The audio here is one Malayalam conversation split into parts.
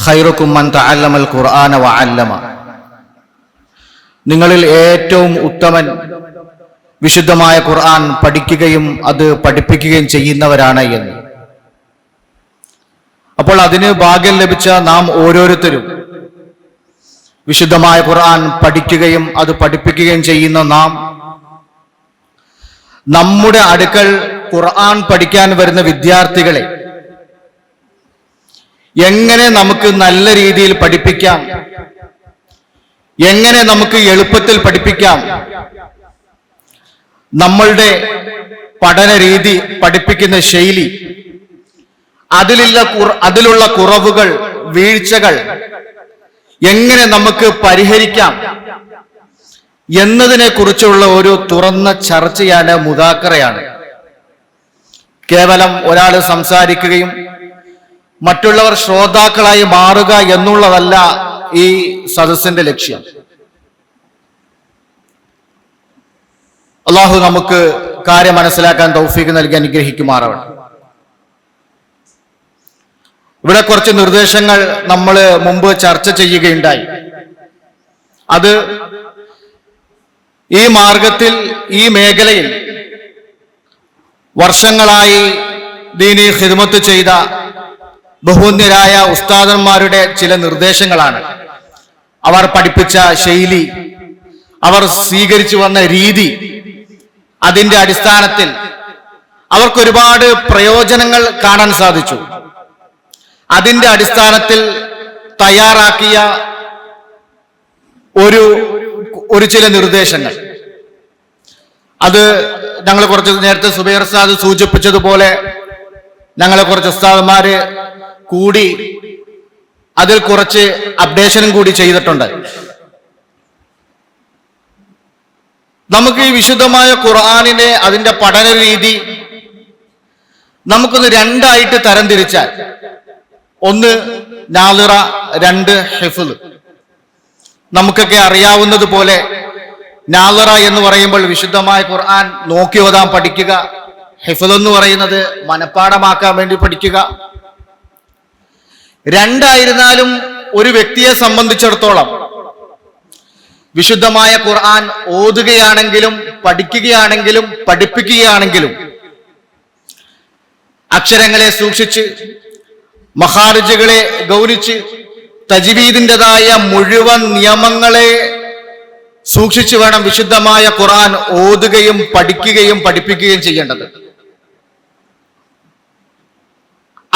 ഖൈറുക്കും മൻ തഅല്ലമൽ ഖുർആന വഅല്ലമ. നിങ്ങളിൽ ഏറ്റവും ഉത്തമൻ വിശുദ്ധമായ ഖുർആൻ പഠിക്കുകയും അത് പഠിപ്പിക്കുകയും ചെയ്യുന്നവരാണ് എന്ന്. അപ്പോൾ അതിന് ഭാഗ്യം ലഭിച്ച നാം ഓരോരുത്തരും വിശുദ്ധമായ ഖുർആൻ പഠിക്കുകയും അത് പഠിപ്പിക്കുകയും ചെയ്യുന്ന നാം നമ്മുടെ അടുക്കൽ ഖുർആൻ പഠിക്കാൻ വരുന്ന വിദ്യാർത്ഥികളെ എങ്ങനെ നമുക്ക് നല്ല രീതിയിൽ പഠിപ്പിക്കാം, എങ്ങനെ നമുക്ക് എളുപ്പത്തിൽ പഠിപ്പിക്കാം, നമ്മളുടെ പഠന രീതി, പഠിപ്പിക്കുന്ന ശൈലി, അതിലുള്ള കുറവുകൾ, വീഴ്ചകൾ എങ്ങനെ നമുക്ക് പരിഹരിക്കാം എന്നതിനെ കുറിച്ചുള്ള ഒരു തുറന്ന ചർച്ചയാണ്, മുദാക്കറയാണ്. കേവലം ഒരാൾ സംസാരിക്കുകയും മറ്റുള്ളവർ ശ്രോതാക്കളായി മാറുക എന്നുള്ളതല്ല ഈ സദസ്സിന്റെ ലക്ഷ്യം. അള്ളാഹു നമുക്ക് കാര്യം മനസ്സിലാക്കാൻ തൗഫീഖ് നൽകി അനുഗ്രഹിക്കുമാറാവട്ടെ. ഇവിടെ കുറച്ച് നിർദ്ദേശങ്ങൾ നമ്മൾ മുമ്പ് ചർച്ച ചെയ്യുകയുണ്ടായി. അത് ഈ മാർഗത്തിൽ, ഈ മേഖലയിൽ വർഷങ്ങളായി ദീനി ഖിദ്മത്ത് ചെയ്ത ബഹുന്യരായ ഉസ്താദന്മാരുടെ ചില നിർദ്ദേശങ്ങളാണ്. അവർ പഠിപ്പിച്ച ശൈലി, അവർ സ്വീകരിച്ചു വന്ന രീതി, അതിന്റെ അടിസ്ഥാനത്തിൽ അവർക്കൊരുപാട് പ്രയോജനങ്ങൾ കാണാൻ സാധിച്ചു. അതിന്റെ അടിസ്ഥാനത്തിൽ തയ്യാറാക്കിയ ഒരു ചില നിർദ്ദേശങ്ങൾ, അത് ഞങ്ങൾ കുറച്ച് നേരത്തെ സുബൈർ ഉസ്താദ് സൂചിപ്പിച്ചതുപോലെ ഞങ്ങളെ കുറച്ച് ഉസ്താദന്മാര് കൂടി അതിൽ കുറച്ച് അപ്ഡേഷനും കൂടി ചെയ്തിട്ടുണ്ട്. നമുക്ക് ഈ വിശുദ്ധമായ ഖുർആനിനെ, അതിന്റെ പഠന രീതി നമുക്കൊന്ന് രണ്ടായിട്ട് തരംതിരിച്ചാൽ, ഒന്ന് നാളിറ, രണ്ട് ഹിഫ്ള്. നമുക്കൊക്കെ അറിയാവുന്നത് പോലെ നാളിറ എന്ന് പറയുമ്പോൾ വിശുദ്ധമായ ഖുർആൻ നോക്കി ഓതാൻ പഠിക്കുക, ഹിഫ്ള് എന്ന് പറയുന്നത് മനപ്പാഠമാക്കാൻ വേണ്ടി പഠിക്കുക. രണ്ടായിരുന്നാലും ഒരു വ്യക്തിയെ സംബന്ധിച്ചിടത്തോളം വിശുദ്ധമായ ഖുർആൻ ഓതുകയാണെങ്കിലും പഠിക്കുകയാണെങ്കിലും പഠിപ്പിക്കുകയാണെങ്കിലും അക്ഷരങ്ങളെ സൂക്ഷിച്ച്, മഖാരിജുകളെ ഗൗനിച്ച്, തജ്വീദിൻ്റെതായ മുഴുവൻ നിയമങ്ങളെ സൂക്ഷിച്ചു വേണം വിശുദ്ധമായ ഖുർആൻ ഓതുകയും പഠിക്കുകയും പഠിപ്പിക്കുകയും ചെയ്യേണ്ടത്.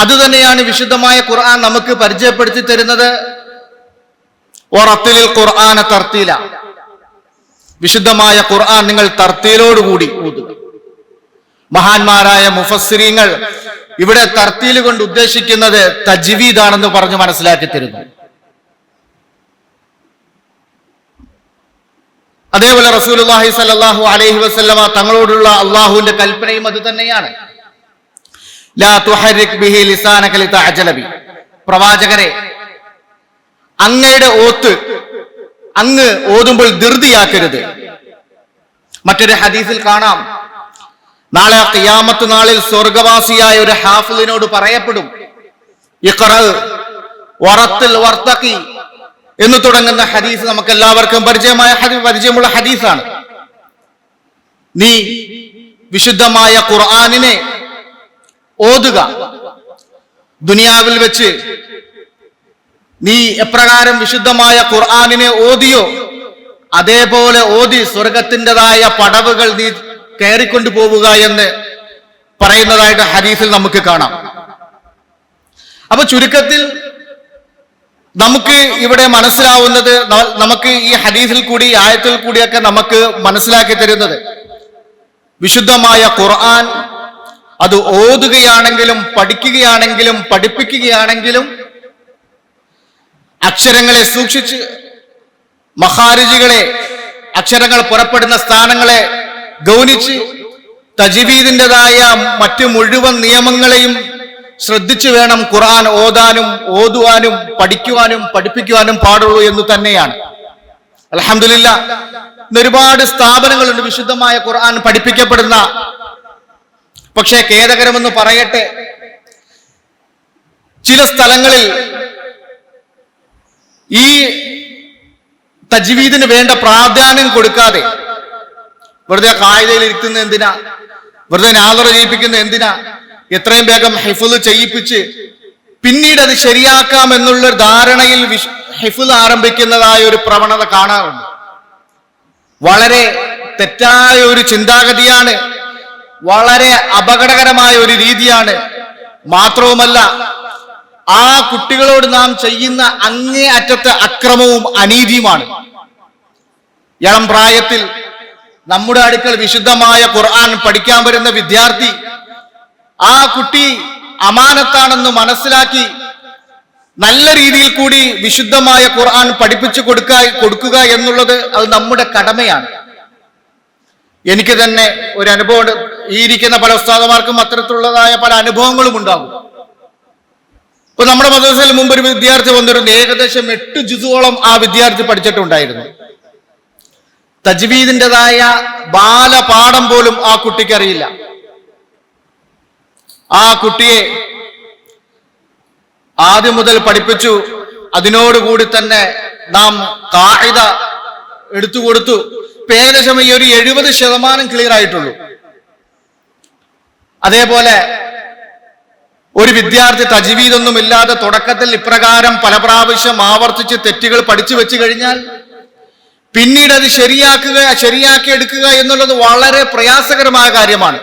അതുതന്നെയാണ് വിശുദ്ധമായ ഖുർആൻ നമുക്ക് പരിചയപ്പെടുത്തി തരുന്നത്. വറത്തിലിൽ ഖുർആന തർത്തീല, വിശുദ്ധമായ ഖുർആൻ നിങ്ങൾ തർത്തീലോടുകൂടി ഓതുക. മഹാന്മാരായ മുഫസ്സിരീങ്ങൾ ഇവിടെ തർത്തീൽ കൊണ്ട് ഉദ്ദേശിക്കുന്നത് തജ്വീദാണെന്ന് പറഞ്ഞു മനസ്സിലാക്കി തരുന്നു. അതേപോലെ റസൂലുള്ളാഹി സ്വല്ലല്ലാഹു അലൈഹി വസല്ലമ തങ്ങളോടുള്ള അള്ളാഹുവിന്റെ കൽപ്പനയും അത് തന്നെയാണ്. ലാ തുഹരിക് ബിഹി ലിസാനക ലിതഅജല ബി, പ്രവാചകരെ അങ്ങയുടെ ഓത്ത് അങ്ങ് ഓതുമ്പോൾ ധൃതിയാക്കരുത്. മറ്റൊരു ഹദീസിൽ കാണാം, നാളെ ഖിയാമത്ത് നാളിൽ സ്വർഗവാസിയായ ഒരു ഹാഫിളിനോട് പറയപ്പെടും, ഇഖ്റ വറത്തിൽ വർത്തഖി എന്ന് തുടങ്ങുന്ന ഹദീസ് നമുക്ക് എല്ലാവർക്കും പരിചയമുള്ള ഹദീസാണ്. നീ വിശുദ്ധമായ ഖുർആനിനെ ഓതുക. ദുനിയാവിൽ വെച്ച് നീ എപ്രകാരം വിശുദ്ധമായ ഖുർആനിനെ ഓതിയോ അതേപോലെ ഓതി സ്വർഗത്തിൻ്റെതായ പടവുകൾ നീ കയറിക്കൊണ്ടു പോവുക എന്ന് പറയുന്നതായിട്ട് ഹദീസിൽ നമുക്ക് കാണാം. അപ്പൊ ചുരുക്കത്തിൽ നമുക്ക് ഇവിടെ മനസ്സിലാവുന്നത്, നമുക്ക് ഈ ഹദീസിൽ കൂടി ആയത്തിൽ കൂടിയൊക്കെ നമുക്ക് മനസ്സിലാക്കി തരുന്നത്, വിശുദ്ധമായ ഖുർആൻ അത് ഓതുകയാണെങ്കിലും പഠിക്കുകയാണെങ്കിലും പഠിപ്പിക്കുകയാണെങ്കിലും അക്ഷരങ്ങളെ സൂക്ഷിച്ച്, മഖാരിജുകളെ, അക്ഷരങ്ങൾ പുറപ്പെടുന്ന സ്ഥാനങ്ങളെ ഗൗനിച്ച്, തജ്വീദിൻ്റെതായ മറ്റു മുഴുവൻ നിയമങ്ങളെയും ശ്രദ്ധിച്ചു വേണം ഖുർആൻ ഓതുവാനും പഠിക്കുവാനും പഠിപ്പിക്കുവാനും പാടുള്ളൂ എന്ന് തന്നെയാണ്. അൽഹംദുലില്ലാ, ഇന്ന് ഒരുപാട് സ്ഥാപനങ്ങളുണ്ട് വിശുദ്ധമായ ഖുർആൻ പഠിപ്പിക്കപ്പെടുന്ന. പക്ഷേ ഖേദകരമെന്ന് പറയട്ടെ, ചില സ്ഥലങ്ങളിൽ ഈ തജ്വീദിന് വേണ്ട പ്രാധാന്യം കൊടുക്കാതെ വെറുതെ ഖായിദയിൽ ഇരുത്തുന്ന എന്തിനാ, വെറുതെ നാദറ ചെയ്യിപ്പിക്കുന്ന എന്തിനാ, എത്രയും വേഗം ഹിഫ്ള് ചെയ്യിപ്പിച്ച് പിന്നീട് അത് ശരിയാക്കാം എന്നുള്ള ധാരണയിൽ ഹിഫ്ള് ആരംഭിക്കുന്നതായ ഒരു പ്രവണത കാണാറുണ്ട്. വളരെ തെറ്റായ ഒരു ചിന്താഗതിയാണ്, വളരെ അപകടകരമായ ഒരു രീതിയാണ്. മാത്രവുമല്ല, ആ കുട്ടികളോട് നാം ചെയ്യുന്ന അങ്ങേ അറ്റത്തെ അക്രമവും അനീതിയുമാണ്. ഇളം പ്രായത്തിൽ നമ്മുടെ അടുക്കൽ വിശുദ്ധമായ ഖുർആൻ പഠിക്കാൻ വരുന്ന വിദ്യാർത്ഥി ആ കുട്ടി അമാനത്താണെന്ന് മനസ്സിലാക്കി നല്ല രീതിയിൽ കൂടി വിശുദ്ധമായ ഖുർആൻ പഠിപ്പിച്ചു കൊടുക്കുക എന്നുള്ളത് അത് നമ്മുടെ കടമയാണ്. എനിക്ക് തന്നെ ഒരു അനുഭവം, ഈ ഇരിക്കുന്ന പല ഉസ്താദുമാർക്കും അത്തരത്തിലുള്ളതായ പല അനുഭവങ്ങളും ഉണ്ടാകും. ഇപ്പൊ നമ്മുടെ മദ്രസയിൽ മുമ്പ് ഒരു വിദ്യാർത്ഥി വന്നിരുന്നു. ഏകദേശം 8 ജുസുകളോളം ആ വിദ്യാർത്ഥി പഠിച്ചിട്ടുണ്ടായിരുന്നു. തജ്വീദിൻ്റെതായ ബാലപാഠം പോലും ആ കുട്ടിക്ക് അറിയില്ല. ആ കുട്ടിയെ ആദ്യം മുതൽ പഠിപ്പിച്ചു. അതിനോടുകൂടി തന്നെ നാം ഖാഇദ എടുത്തു കൊടുത്തു. ഇപ്പൊ ഏകദേശം ഈ ഒരു 70% ക്ലിയർ ആയിട്ടുള്ളൂ. അതേപോലെ ഒരു വിദ്യാർത്ഥി തജ്വീദൊന്നും ഇല്ലാതെ തുടക്കത്തിൽ ഇപ്രകാരം പല പ്രാവശ്യം ആവർത്തിച്ച് തെറ്റുകൾ പഠിച്ചു വെച്ചു കഴിഞ്ഞാൽ പിന്നീട് അത് ശരിയാക്കി എടുക്കുക എന്നുള്ളത് വളരെ പ്രയാസകരമായ കാര്യമാണ്.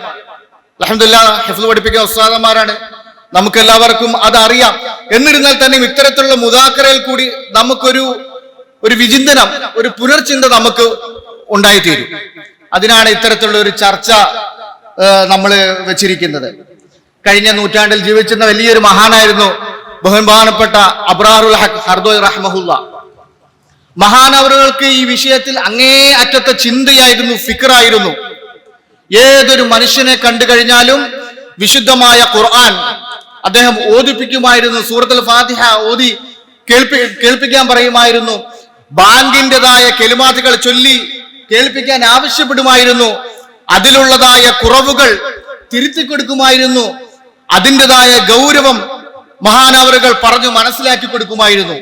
അൽഹംദുലില്ലാഹ് ഹിഫ്ള് പഠിപ്പിക്കുന്ന ഉസ്താദന്മാരാണ്, നമുക്കെല്ലാവർക്കും അതറിയാം. എന്നിരുന്നാൽ തന്നെ ഇത്തരത്തിലുള്ള മുദാക്കറയിൽ കൂടി നമുക്കൊരു വിചിന്തനം, ഒരു പുനർചിന്ത നമുക്ക് ഉണ്ടായിത്തീരും. അതിനാണ് ഇത്തരത്തിലുള്ള ഒരു ചർച്ച നമ്മൾ വെച്ചിരിക്കുന്നത്. കഴിഞ്ഞ നൂറ്റാണ്ടിൽ ജീവിച്ചിരുന്ന വലിയൊരു മഹാനായിരുന്നു ബഹുമാനപ്പെട്ട അബ്റാറുൽ ഹഖ് ഹർദോയ് റഹ്മഹുല്ല. മഹാനവറുകൾക്ക് ഈ വിഷയത്തിൽ അങ്ങേ അറ്റത്തെ ചിന്തയായിരുന്നു, ഫിക്റായിരുന്നു. ഏതൊരു മനുഷ്യനെ കണ്ടു കഴിഞ്ഞാലും വിശുദ്ധമായ ഖുർആൻ അദ്ദേഹം ഓതിപ്പിക്കുമായിരുന്നു. സൂറത്തുൽ ഫാത്തിഹ ഓതി കേൾപ്പിക്കാൻ പറയുമായിരുന്നു. ബാങ്കിൻ്റെതായ കെലിമാത്തുകൾ ചൊല്ലി കേൾപ്പിക്കാൻ ആവശ്യപ്പെടുമായിരുന്നു. അതിലുള്ളതായ കുറവുകൾ തിരുത്തി കൊടുക്കുമായിരുന്നു. അതിൻ്റെതായ ഗൗരവം മഹാനവറുകൾ പറഞ്ഞു മനസ്സിലാക്കി കൊടുക്കുമായിരുന്നു.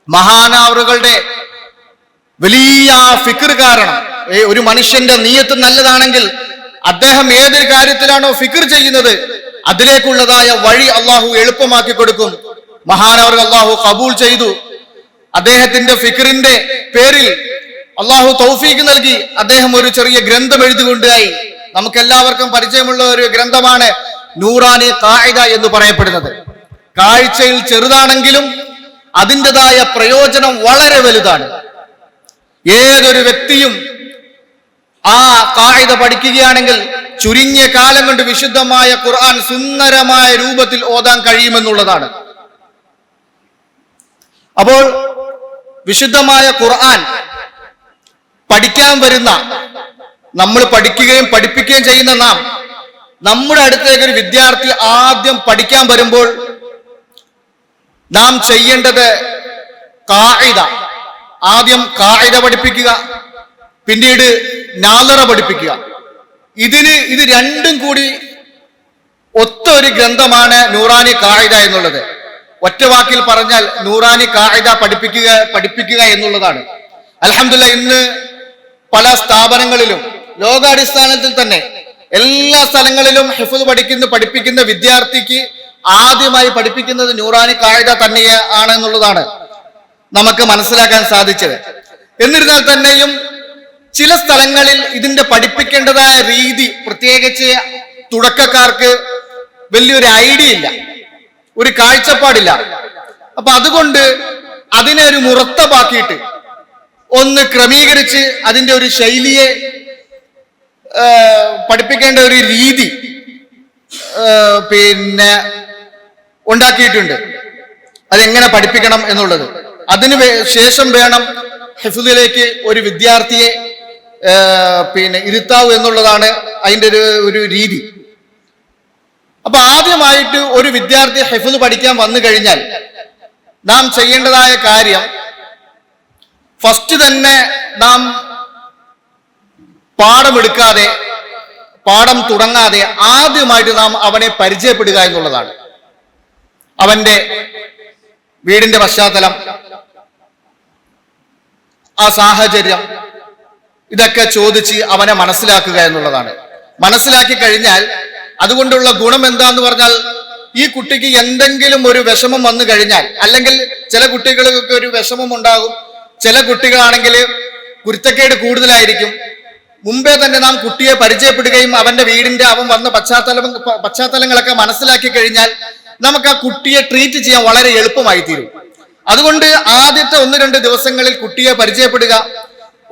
മഹാനവറുകളുടെ വലിയ ഫിക്ർ കാരണം, ഒരു മനുഷ്യന്റെ നിയ്യത്ത് നല്ലതാണെങ്കിൽ അദ്ദേഹം ഏതൊരു കാര്യത്തിലാണോ ഫിക്ർ ചെയ്യുന്നത് അതിലേക്കുള്ളതായ വഴി അള്ളാഹു എളുപ്പമാക്കി കൊടുക്കും. മഹാനവറുകൾ അള്ളാഹു കബൂൽ ചെയ്തു. അദ്ദേഹത്തിന്റെ ഫിക്റിന്റെ പേരിൽ അള്ളാഹു തൗഫീഖ് നൽകി. അദ്ദേഹം ഒരു ചെറിയ ഗ്രന്ഥം എഴുതുകൊണ്ടായി. നമുക്ക് എല്ലാവർക്കും പരിചയമുള്ള ഒരു ഗ്രന്ഥമാണ് നൂറാനി ഖാഇദ എന്ന് പറയപ്പെടുന്നത്. കാഴ്ചയിൽ ചെറുതാണെങ്കിലും അതിൻ്റെതായ പ്രയോജനം വളരെ വലുതാണ്. ഏതൊരു വ്യക്തിയും ആ ഖാഇദ പഠിക്കുകയാണെങ്കിൽ ചുരുങ്ങിയ കാലം കൊണ്ട് വിശുദ്ധമായ ഖുർആൻ സുന്ദരമായ രൂപത്തിൽ ഓതാൻ കഴിയുമെന്നുള്ളതാണ്. അപ്പോൾ വിശുദ്ധമായ ഖുർആൻ പഠിക്കാൻ വരുന്ന, നമ്മൾ പഠിക്കുകയും പഠിപ്പിക്കുകയും ചെയ്യുന്ന നമ്മുടെ അടുത്തേക്ക് ഒരു വിദ്യാർത്ഥി ആദ്യം പഠിക്കാൻ വരുമ്പോൾ നാം ചെയ്യേണ്ടത് ഖാഇദ, ആദ്യം ഖാഇദ പഠിപ്പിക്കുക, പിന്നീട് നാദറ പഠിപ്പിക്കുക. ഇത് രണ്ടും കൂടി ഒത്ത ഒരു ഗ്രന്ഥമാണ് നൂറാനി ഖാഇദ എന്നുള്ളത്. ഒറ്റ വാക്കിൽ പറഞ്ഞാൽ നൂറാനി ഖാഇദ പഠിപ്പിക്കുക എന്നുള്ളതാണ്. അൽഹംദുലില്ലാഹ് ഇന്ന് പല സ്ഥാപനങ്ങളിലും ലോകാടിസ്ഥാനത്തിൽ തന്നെ എല്ലാ സ്ഥലങ്ങളിലും ഹിഫ്ള് പഠിപ്പിക്കുന്ന വിദ്യാർത്ഥിക്ക് ആദ്യമായി പഠിപ്പിക്കുന്നത് നൂറാനി ഖാഇദ തന്നെയാണ് എന്നുള്ളതാണ് നമുക്ക് മനസ്സിലാക്കാൻ സാധിച്ചത്. എന്നിരുന്നാൽ തന്നെയും ചില സ്ഥലങ്ങളിൽ ഇതിന്റെ പഠിപ്പിക്കേണ്ടതായ രീതി, പ്രത്യേകിച്ച് തുടക്കക്കാർക്ക് വലിയൊരു ഐഡിയ ഇല്ല, ഒരു കാഴ്ചപ്പാടില്ല. അപ്പൊ അതുകൊണ്ട് അതിനെ ഒരു മുറത്തബാക്കിയിട്ട് ഒന്ന് ക്രമീകരിച്ച് അതിന്റെ ഒരു ശൈലിയെ പഠിപ്പിക്കേണ്ട ഒരു രീതി ഉണ്ടാക്കിയിട്ടുണ്ട്. അതെങ്ങനെ പഠിപ്പിക്കണം എന്നുള്ളത്. അതിന് ശേഷം വേണം ഹിഫ്ളിലേക്ക് ഒരു വിദ്യാർത്ഥിയെ ഇരുത്താവൂ എന്നുള്ളതാണ് അതിൻ്റെ ഒരു രീതി. അപ്പൊ ആദ്യമായിട്ട് ഒരു വിദ്യാർത്ഥി ഹിഫ്ള് പഠിക്കാൻ വന്നു കഴിഞ്ഞാൽ നാം ചെയ്യേണ്ടതായ കാര്യം, ഫസ്റ്റ് തന്നെ നാം പാഠമെടുക്കാതെ, പാഠം തുടങ്ങാതെ ആദ്യമായിട്ട് നാം അവനെ പരിചയപ്പെടുക എന്നുള്ളതാണ്. അവന്റെ വീടിന്റെ പശ്ചാത്തലം, ആ സാഹചര്യം ഇതൊക്കെ ചോദിച്ച് അവനെ മനസ്സിലാക്കുക എന്നുള്ളതാണ്. മനസ്സിലാക്കി കഴിഞ്ഞാൽ അതുകൊണ്ടുള്ള ഗുണം എന്താന്ന് പറഞ്ഞാൽ, ഈ കുട്ടിക്ക് എന്തെങ്കിലും ഒരു വിഷമം വന്നു കഴിഞ്ഞാൽ, അല്ലെങ്കിൽ ചില കുട്ടികൾക്ക് ഒരു വിഷമം ഉണ്ടാകും, ചില കുട്ടികളാണെങ്കിൽ കുരുത്തക്കേട് കൂടുതലായിരിക്കും. മുമ്പേ തന്നെ നാം കുട്ടിയെ പരിചയപ്പെടുകയും അവന്റെ വീടിന്റെ അവൻ വന്ന പശ്ചാത്തലങ്ങളൊക്കെ മനസ്സിലാക്കി കഴിഞ്ഞാൽ നമുക്ക് ആ കുട്ടിയെ ട്രീറ്റ് ചെയ്യാൻ വളരെ എളുപ്പമായി തീരും. അതുകൊണ്ട് ആദ്യത്തെ 1-2 ദിവസങ്ങളിൽ കുട്ടിയെ പരിചയപ്പെടുക,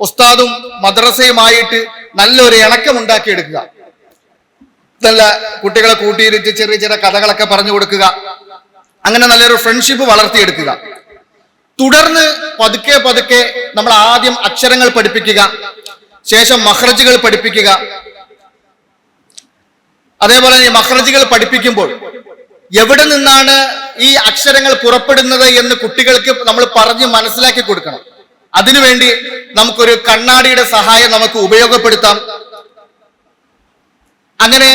ഉസ്താദും മദ്രസയുമായിട്ട് നല്ലൊരു ഇണക്കം ഉണ്ടാക്കിയെടുക്കുക. നല്ല കുട്ടികളെ കൂട്ടിയിരുത്തി ചെറിയ ചെറിയ കഥകളൊക്കെ പറഞ്ഞു കൊടുക്കുക. അങ്ങനെ നല്ലൊരു ഫ്രണ്ട്ഷിപ്പ് വളർത്തിയെടുക്കുക. തുടർന്ന് പതുക്കെ പതുക്കെ നമ്മൾ ആദ്യം അക്ഷരങ്ങൾ പഠിപ്പിക്കുക, ശേഷം മഖ്റജുകൾ പഠിപ്പിക്കുക. അതേപോലെ ഈ മഖ്റജുകൾ പഠിപ്പിക്കുമ്പോൾ എവിടെ നിന്നാണ് ഈ അക്ഷരങ്ങൾ പുറപ്പെടുന്നത് എന്ന് കുട്ടികൾക്ക് നമ്മൾ പറഞ്ഞ് മനസ്സിലാക്കി കൊടുക്കണം. അതിനുവേണ്ടി നമുക്കൊരു കണ്ണാടിയുടെ സഹായം നമുക്ക് ഉപയോഗപ്പെടുത്താം. അങ്ങനെ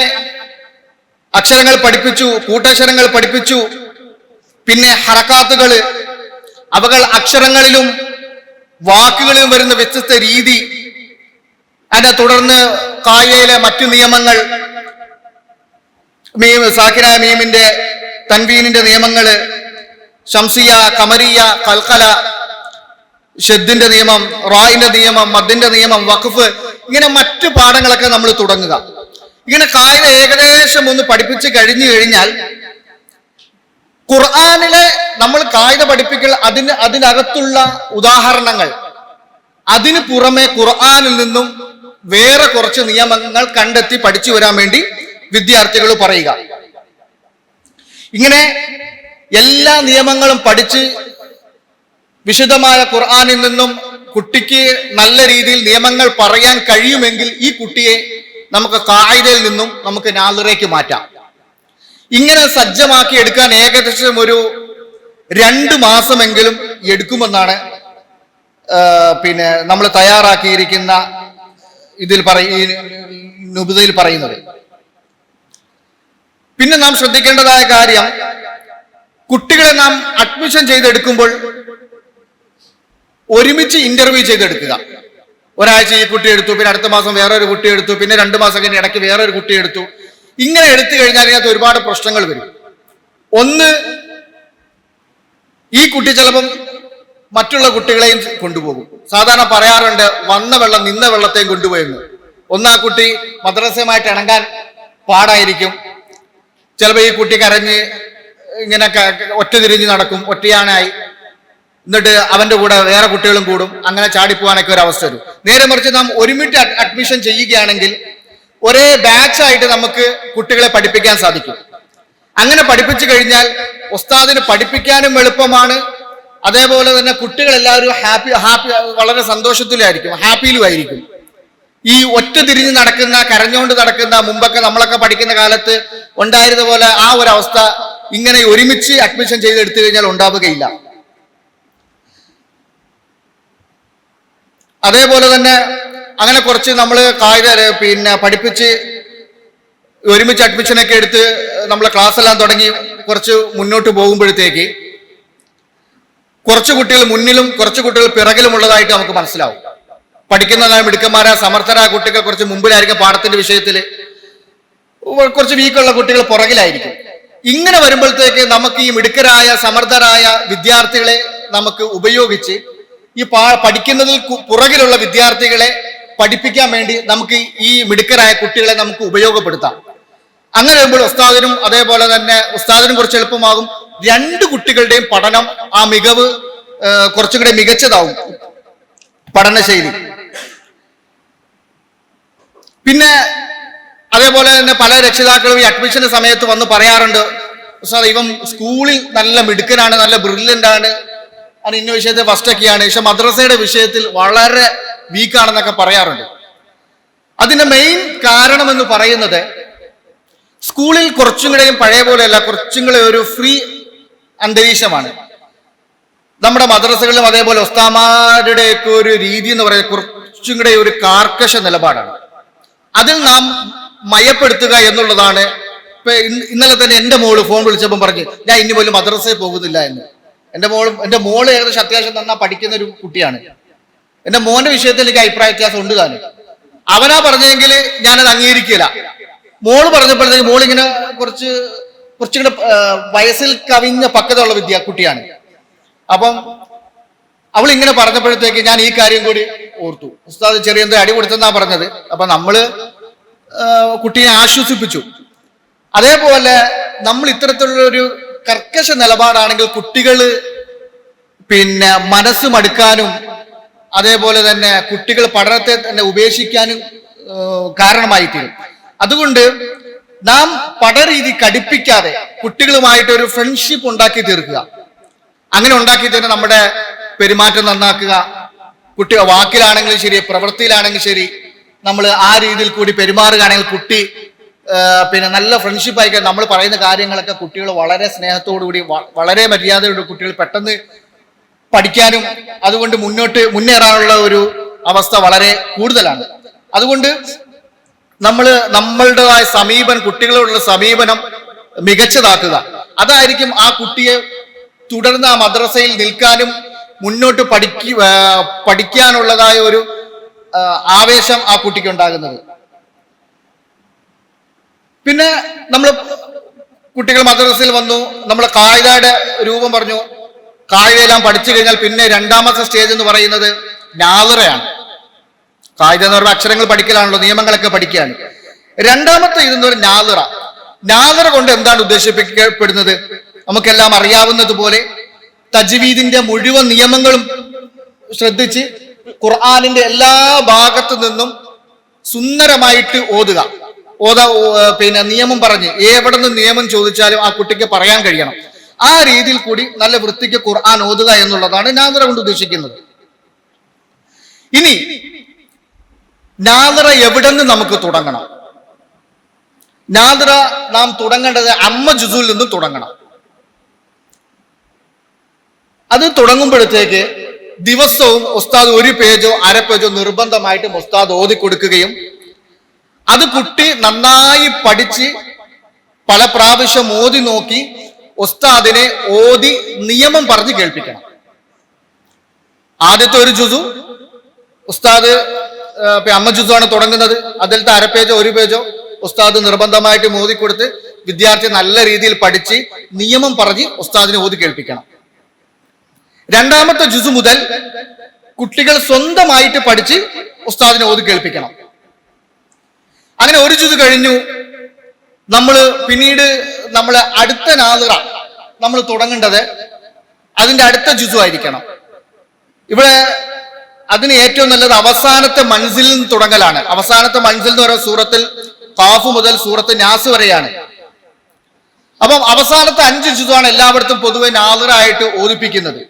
അക്ഷരങ്ങൾ പഠിപ്പിച്ചു, കൂട്ടക്ഷരങ്ങൾ പഠിപ്പിച്ചു. പിന്നെ ഹറക്കാത്തുകൾ, അവകൾ അക്ഷരങ്ങളിലും വാക്കുകളിലും വരുന്ന വ്യത്യസ്ത രീതി, അതിനെ തുടർന്ന് കായയിലെ മറ്റു നിയമങ്ങൾ, മീം സാക്കിന മീമിന്റെ തൻവീനിന്റെ നിയമങ്ങള്, ഷംസിയ, കമരിയ, കൽക്കല, ഷെദ്ദിന്റെ നിയമം, റായിന്റെ നിയമം, മദ്ദിന്റെ നിയമം, വഖഫ്, ഇങ്ങനെ മറ്റു പാഠങ്ങളൊക്കെ നമ്മൾ തുടങ്ങുക. ഇങ്ങനെ കായിക ഏകദേശം ഒന്ന് പഠിപ്പിച്ച് കഴിഞ്ഞു കഴിഞ്ഞാൽ ഖുർആനിലെ നമ്മൾ കായിക പഠിപ്പിക്കൽ അതിനകത്തുള്ള ഉദാഹരണങ്ങൾ, അതിന് പുറമെ ഖുർആനിൽ നിന്നും വേറെ കുറച്ച് നിയമങ്ങൾ കണ്ടെത്തി പഠിച്ചു വരാൻ വേണ്ടി വിദ്യാർത്ഥികൾ പറയുക. ഇങ്ങനെ എല്ലാ നിയമങ്ങളും പഠിച്ച് വിശുദ്ധമായ ഖുർആനിൽ നിന്നും കുട്ടിക്ക് നല്ല രീതിയിൽ നിയമങ്ങൾ പറയാൻ കഴിയുമെങ്കിൽ ഈ കുട്ടിയെ നമുക്ക് ഖായിദയിൽ നിന്നും നമുക്ക് നാളിറയ്ക്ക് മാറ്റാം. ഇങ്ങനെ സജ്ജമാക്കി എടുക്കാൻ ഏകദേശം ഒരു 2 മാസമെങ്കിലും എടുക്കുമെന്നാണ് നമ്മൾ തയ്യാറാക്കിയിരിക്കുന്ന ഇതിൽ നുബുദയിൽ പറയുന്നത്. പിന്നെ നാം ശ്രദ്ധിക്കേണ്ടതായ കാര്യം, കുട്ടികളെ നാം അഡ്മിഷൻ ചെയ്തെടുക്കുമ്പോൾ ഒരുമിച്ച് ഇന്റർവ്യൂ ചെയ്തെടുക്കുക. ഒരാഴ്ച ഈ കുട്ടി എടുത്തു, പിന്നെ അടുത്ത മാസം വേറൊരു കുട്ടി എടുത്തു, പിന്നെ 2 മാസം കഴിഞ്ഞ് ഇടയ്ക്ക് വേറൊരു കുട്ടി എടുത്തു. ഇങ്ങനെ എടുത്തു കഴിഞ്ഞാൽ ഇതിനകത്ത് ഒരുപാട് പ്രശ്നങ്ങൾ വരും. ഒന്ന്, ഈ കുട്ടി ചിലപ്പം മറ്റുള്ള കുട്ടികളെയും കൊണ്ടുപോകും. സാധാരണ പറയാറുണ്ട്, വന്ന വെള്ളം നിന്ന വെള്ളത്തെയും കൊണ്ടുപോയെന്ന്. ആ കുട്ടി മദ്രസയുമായിട്ട് ഇണങ്ങാൻ പാടായിരിക്കും. ചിലപ്പോൾ ഈ കുട്ടി കരഞ്ഞ് ഇങ്ങനെ ഒറ്റ തിരിഞ്ഞ് നടക്കും, ഒറ്റയാനായി. എന്നിട്ട് അവന്റെ കൂടെ വേറെ കുട്ടികളും കൂടും. അങ്ങനെ ചാടിപ്പോവാനൊക്കെ ഒരു അവസ്ഥ വരും. നേരെ മറിച്ച് നാം ഒരുമിച്ച് അഡ്മിഷൻ ചെയ്യുകയാണെങ്കിൽ ഒരേ ബാച്ചായിട്ട് നമുക്ക് കുട്ടികളെ പഠിപ്പിക്കാൻ സാധിക്കും. അങ്ങനെ പഠിപ്പിച്ചു കഴിഞ്ഞാൽ ഉസ്താദിന് പഠിപ്പിക്കാനും എളുപ്പമാണ്. അതേപോലെ തന്നെ കുട്ടികളെല്ലാവരും വളരെ സന്തോഷത്തിലായിരിക്കും, ഹാപ്പിയിലും ആയിരിക്കും. ഈ ഒറ്റ തിരിഞ്ഞ് നടക്കുന്ന, കരഞ്ഞുകൊണ്ട് നടക്കുന്ന, മുമ്പൊക്കെ നമ്മളൊക്കെ പഠിക്കുന്ന കാലത്ത് ഉണ്ടായിരുന്ന പോലെ ആ ഒരു അവസ്ഥ ഇങ്ങനെ ഒരുമിച്ച് അഡ്മിഷൻ ചെയ്തെടുത്തു കഴിഞ്ഞാൽ ഉണ്ടാവുകയില്ല. അതേപോലെ തന്നെ അങ്ങനെ കുറച്ച് നമ്മൾ പഠിപ്പിച്ച് ഒരുമിച്ച് അഡ്മിഷനൊക്കെ എടുത്ത് നമ്മൾ ക്ലാസ് എല്ലാം തുടങ്ങി കുറച്ച് മുന്നോട്ട് പോകുമ്പോഴത്തേക്ക് കുറച്ച് കുട്ടികൾ മുന്നിലും കുറച്ച് കുട്ടികൾ പിറകിലുമുള്ളതായിട്ട് നമുക്ക് മനസ്സിലാവും. പഠിക്കുന്നതായ മിടുക്കന്മാരായ സമർത്ഥരായ കുട്ടികൾ കുറച്ച് മുമ്പിലായിരിക്കും, പാഠത്തിന്റെ വിഷയത്തിൽ കുറച്ച് വീക്കുള്ള കുട്ടികൾ പുറകിലായിരിക്കും. ഇങ്ങനെ വരുമ്പോഴത്തേക്ക് നമുക്ക് ഈ മിടുക്കരായ സമർത്ഥരായ വിദ്യാർത്ഥികളെ നമുക്ക് ഉപയോഗിച്ച് ഈ പഠിക്കുന്നതിൽ പുറകിലുള്ള വിദ്യാർത്ഥികളെ പഠിപ്പിക്കാൻ വേണ്ടി നമുക്ക് ഈ മിടുക്കരായ കുട്ടികളെ നമുക്ക് ഉപയോഗപ്പെടുത്താം. അങ്ങനെ വരുമ്പോൾ ഉസ്താദിനും അതേപോലെ തന്നെ ഉസ്താദിനും കുറച്ച് എളുപ്പമാകും. 2 കുട്ടികളുടെയും പഠനം, ആ മികവ് കുറച്ചും കൂടെ മികച്ചതാവും പഠനശൈലി. പിന്നെ അതേപോലെ തന്നെ പല രക്ഷിതാക്കളും ഈ അഡ്മിഷന്റെ സമയത്ത് വന്ന് പറയാറുണ്ട്, ഉസ്താദ് ഇവൻ സ്കൂളിൽ നല്ല മിടുക്കനാണ്, നല്ല ബ്രില്യൻ്റ് ആണ്, അത് ഇന്ന വിഷയത്തിൽ ഫസ്റ്റ് ഒക്കെയാണ്, പക്ഷെ മദ്രസയുടെ വിഷയത്തിൽ വളരെ വീക്കാണെന്നൊക്കെ പറയാറുണ്ട്. അതിന്റെ മെയിൻ കാരണം എന്ന് പറയുന്നത് സ്കൂളിൽ കുറച്ചും കൂടെയും പഴയ പോലെയല്ല, കുറച്ചും കൂടെ ഒരു ഫ്രീ അന്തരീക്ഷമാണ്. നമ്മുടെ മദ്രസകളിലും അതേപോലെ ഉസ്താദുമാരുടെയൊക്കെ ഒരു രീതി എന്ന് പറയുന്നത് കുറച്ചും കൂടെ ഒരു കാർക്കശ നിലപാടാണ്. അതിൽ നാം മയപ്പെടുത്തുക എന്നുള്ളതാണ്. ഇപ്പൊ ഇന്നലെ തന്നെ എൻ്റെ മോള് ഫോൺ വിളിച്ചപ്പം പറഞ്ഞു, ഞാൻ ഇനി പോലും മദ്രസയിൽ പോകുന്നില്ല എന്ന്. എൻ്റെ മോള് ഏകദേശം അത്യാവശ്യം നന്നാ പഠിക്കുന്ന ഒരു കുട്ടിയാണ്. എന്റെ മോന്റെ വിഷയത്തിൽ എനിക്ക് അഭിപ്രായ വ്യത്യാസം ഉണ്ട് താനും. അവനാ പറഞ്ഞെങ്കിൽ ഞാനത് അംഗീകരിക്കില്ല. മോള് പറഞ്ഞപ്പോഴത്തേക്ക് മോളിങ്ങനെ കുറച്ചുകൂടെ വയസ്സിൽ കവിഞ്ഞ പക്വതയുള്ള കുട്ടിയാണ്. അപ്പം അവൾ ഇങ്ങനെ പറഞ്ഞപ്പോഴത്തേക്ക് ഞാൻ ഈ കാര്യം കൂടി ഓർത്തു. ഉസ്താദ് ചെറിയ എന്തോ അടി കൊടുത്തെന്നാ പറഞ്ഞത്. അപ്പൊ നമ്മള് കുട്ടിയെ ആശ്വസിപ്പിച്ചു. അതേപോലെ നമ്മൾ ഇത്തരത്തിലുള്ള ഒരു കർക്കശ നിലപാടാണെങ്കിൽ കുട്ടികൾ മനസ്സ് മടുക്കാനും അതേപോലെ തന്നെ കുട്ടികൾ പഠനത്തെ തന്നെ ഉപേക്ഷിക്കാനും കാരണമായി തീരും. അതുകൊണ്ട് നാം പഠനരീതി കടുപ്പിക്കാതെ കുട്ടികളുമായിട്ട് ഒരു ഫ്രണ്ട്ഷിപ്പ് ഉണ്ടാക്കി തീർക്കുക. അങ്ങനെ ഉണ്ടാക്കി തന്നെ നമ്മുടെ പെരുമാറ്റം നന്നാക്കുക. കുട്ടി വാക്കിലാണെങ്കിലും ശരി, പ്രവൃത്തിയിലാണെങ്കിലും ശരി, നമ്മൾ ആ രീതിയിൽ കൂടി പെരുമാറുകയാണെങ്കിൽ കുട്ടി നല്ല ഫ്രണ്ട്ഷിപ്പ് ആയിക്കാൻ നമ്മൾ പറയുന്ന കാര്യങ്ങളൊക്കെ കുട്ടികൾ വളരെ സ്നേഹത്തോടുകൂടി വളരെ മര്യാദയോടെ കുട്ടികൾ പെട്ടെന്ന് പഠിക്കാനും അതുകൊണ്ട് മുന്നേറാനുള്ള ഒരു അവസ്ഥ വളരെ കൂടുതലാണ്. അതുകൊണ്ട് നമ്മളുടേതായ സമീപനം, കുട്ടികളോടുള്ള സമീപനം മികച്ചതാക്കുക. അതായിരിക്കും ആ കുട്ടിയെ തുടർന്ന് ആ മദ്രസയിൽ നിൽക്കാനും മുന്നോട്ട് പഠിക്കാനുള്ളതായ ഒരു ആവേശം ആ കുട്ടിക്ക് ഉണ്ടാകുന്നത്. പിന്നെ നമ്മൾ കുട്ടികൾ മദ്രസയിൽ വന്നു, നമ്മൾ കായികയുടെ രൂപം പറഞ്ഞു. കായികയെല്ലാം പഠിച്ചു കഴിഞ്ഞാൽ പിന്നെ രണ്ടാമത്തെ സ്റ്റേജ് എന്ന് പറയുന്നത് നാളിറയാണ്. കായിക എന്ന് പറയുന്ന അക്ഷരങ്ങൾ പഠിക്കലാണല്ലോ, നിയമങ്ങളൊക്കെ പഠിക്കുകയാണ്. രണ്ടാമത്തെ ഇതെന്ന് പറയുന്നത് നാളിറ. നാളിറ കൊണ്ട് എന്താണ് ഉദ്ദേശിക്കപ്പെടുന്നത്? നമുക്കെല്ലാം അറിയാവുന്നതുപോലെ തജ്വീദിന്റെ മുഴുവൻ നിയമങ്ങളും ശ്രദ്ധിച്ച് ഖുർആനിന്റെ എല്ലാ ഭാഗത്തു നിന്നും സുന്ദരമായിട്ട് ഓതുക. നിയമം പറഞ്ഞ് എവിടെ നിന്ന് നിയമം ചോദിച്ചാലും ആ കുട്ടിക്ക് പറയാൻ കഴിയണം. ആ രീതിയിൽ കൂടി നല്ല വൃത്തിക്ക് ഖുർആൻ ഓതുക എന്നുള്ളതാണ് നാദിറ കൊണ്ട് ഉദ്ദേശിക്കുന്നത്. ഇനി നാദിറ എവിടെ നിന്ന് നമുക്ക് തുടങ്ങണം? നാദിറ നാം തുടങ്ങേണ്ടത് അമ്മ ജുസുൽ നിന്ന് തുടങ്ങണം. അത് തുടങ്ങുമ്പോഴത്തേക്ക് ദിവസവും ഉസ്താദ് ഒരു പേജോ അര പേജോ നിർബന്ധമായിട്ടും ഉസ്താദ് ഓതി കൊടുക്കുകയും അത് കുട്ടി നന്നായി പഠിച്ച് പല പ്രാവശ്യം ഓതി നോക്കി ഉസ്താദിനെ ഓതി നിയമം പറഞ്ഞ് കേൾപ്പിക്കണം. ആദ്യത്തെ ഒരു ജുസു ഉസ്താദ് അമ്മ ജുസു ആണ് തുടങ്ങുന്നത്. അതിലത്തെ അര പേജോ ഒരു പേജോ ഉസ്താദ് നിർബന്ധമായിട്ട് ഓതി കൊടുത്ത് വിദ്യാർത്ഥി നല്ല രീതിയിൽ പഠിച്ച് നിയമം പറഞ്ഞ് ഉസ്താദിനെ ഓതി കേൾപ്പിക്കണം. രണ്ടാമത്തെ ജുസു മുതൽ കുട്ടികൾ സ്വന്തമായിട്ട് പഠിച്ച് ഉസ്താദിനെ ഓതി കേൾപ്പിക്കണം. അങ്ങനെ ഒരു ജുസു കഴിഞ്ഞു. പിന്നീട് നമ്മൾ അടുത്ത നാദിറ നമ്മൾ തുടങ്ങേണ്ടത് അതിന്റെ അടുത്ത ജുസു ആയിരിക്കണം. ഇവിടെ അതിന് ഏറ്റവും നല്ലത് അവസാനത്തെ മൻസിലിൽ നിന്ന് തുടങ്ങലാണ്. അവസാനത്തെ മൻസിൽ എന്ന് പറയുന്ന സൂറത്തിൽ ഖാഫ് മുതൽ സൂറത്ത് നാസ് വരെയാണ്. അപ്പം അവസാനത്തെ 5 ജുസുവാണ് എല്ലായിടത്തും പൊതുവെ നാദിറായിട്ട് ഓതിപ്പിക്കുന്നത്.